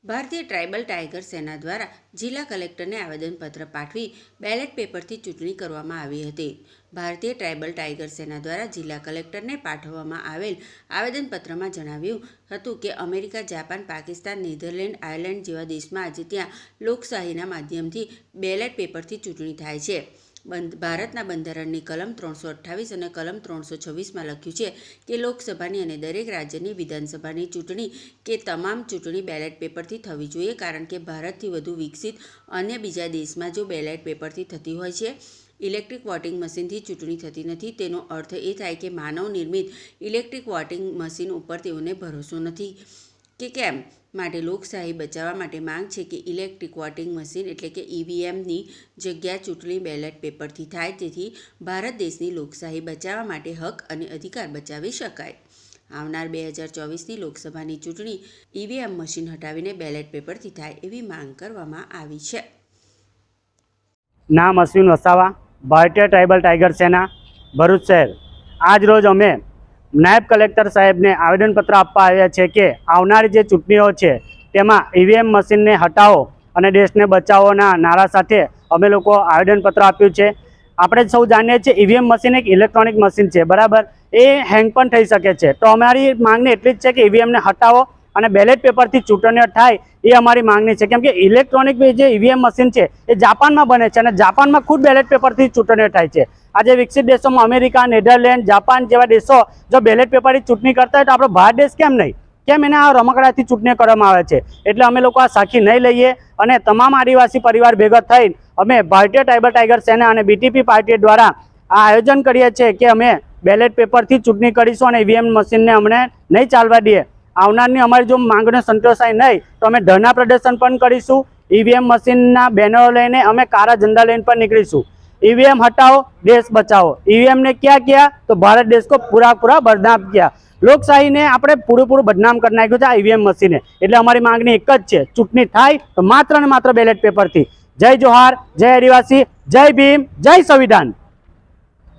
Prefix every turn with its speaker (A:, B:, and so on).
A: ભારતીય tribal tiger સેના દ્વારા જિલ્લા કલેક્ટરને આવેદનપત્ર પાઠવી બેલેટ પેપરથી ચૂંટણી કરવામાં આવી હતી. ભારતીય ટ્રાઇબલ ટાઇગર સેના દ્વારા જિલ્લા કલેક્ટરને પાઠવવામાં આવેલ આવેદનપત્રમાં જણાવ્યું હતું કે America, Japan, Pakistan, Netherland, Ireland જેવા દેશમાં આજે ત્યાં લોકશાહીના માધ્યમથી બેલેટ પેપરથી ચૂંટણી થાય છે. ભારતના બંધારણની કલમ 328 અને કલમ 326માં લખ્યું છે કે લોકસભાની અને દરેક રાજ્યની વિધાનસભાની ચૂંટણી કે તમામ ચૂંટણી બેલેટ પેપરથી થવી જોઈએ, કારણ કે ભારતથી વધુ વિકસિત અન્ય બીજા દેશમાં જો બેલેટ પેપરથી થતી હોય છે, ઇલેક્ટ્રિક વોટિંગ મશીનથી ચૂંટણી થતી નથી. તેનો અર્થ એ થાય કે માનવ નિર્મિત ઇલેક્ટ્રિક વોટિંગ મશીન ઉપર તેઓને ભરોસો નથી કે કેમ. માટે લોકશાહી બચાવવા માટે માંગ છે કે ઇલેક્ટ્રિક વોટિંગ મશીન એટલે કે EVMની જગ્યા ચૂંટણી બેલેટ પેપરથી થાય, જેથી ભારત દેશની લોકશાહી બચાવવા માટે હક અને અધિકાર બચાવી શકાય. આવનાર 2024ની લોકસભાની ચૂંટણી EVM મશીન હટાવીને બેલેટ પેપરથી થાય એવી માંગ કરવામાં આવી છે.
B: નામ અશ્વિન વસાવા, ભારતીય ટ્રાઇબલ ટાઇગર સેના, ભરૂચ શહેર. આજ રોજ અમે નાયબ કલેક્ટર સાહેબને આવેદનપત્ર આપવા આવ્યા છે કે આવનારી જે ચૂંટણીઓ છે તેમાં EVM મશીનને હટાવો અને દેશને બચાવોના નારા સાથે અમે લોકો આવેદનપત્ર આપ્યું છે. આપણે સૌ જાણીએ છીએ EVM મશીન એક ઇલેક્ટ્રોનિક મશીન છે, બરાબર. એ હેંગ પણ થઈ શકે છે. તો અમારી માંગણી એટલી જ છે કે EVMને હટાવો અને બેલેટ પેપરથી ચૂંટણીઓ થાય એ અમારી માંગણી છે. કેમ કે ઇલેક્ટ્રોનિક જે EVM મશીન છે એ જાપાનમાં બને છે અને જાપાનમાં ખુદ બેલેટ પેપરથી ચૂંટણીઓ થાય છે. આજે વિકસિત દેશોમાં અમેરિકા, નેધરલેન્ડ, જાપાન જેવા દેશો જો બેલેટ પેપરથી ચૂંટણી કરતા હોય તો આપણો ભારત દેશ કેમ નહીં? કેમ એને આ રમકડાથી ચૂંટણી કરવામાં આવે છે? એટલે અમે લોકો આ સાખી નહીં લઈએ અને તમામ આદિવાસી પરિવાર ભેગા થઈને અમે ભારતીય ટ્રાઇબલ ટાઇગર સેના અને BTP પાર્ટી દ્વારા આ આયોજન કરીએ છીએ કે અમે બેલેટ પેપરથી ચૂંટણી કરીશું અને EVM મશીનને અમને નહીં ચાલવા દઈએ. આવનારની અમારી જો માંગને સંતોષાય નહીં તો અમે ધરણા પ્રદર્શન પણ કરીશું. EVM મશીનના બેનરો લઈને અમે કાળા ઝંડા લઈને પણ નીકળીશું. EVM हटाओ, देश बचाओ. EVM ने क्या किया तो भारत देश को पूरा बदनाम किया. લોકશાહી ને આપણે પૂરેપૂરું બદનામ કરી નાખ્યું છે આ EVM મશીને. એટલે અમારી માંગણી એક જ છે, ચૂંટણી થાય તો માત્ર ને માત્ર બેલેટ પેપરથી. જય જોહાર, જય આદિવાસી, જય ભીમ, જય સંવિધાન.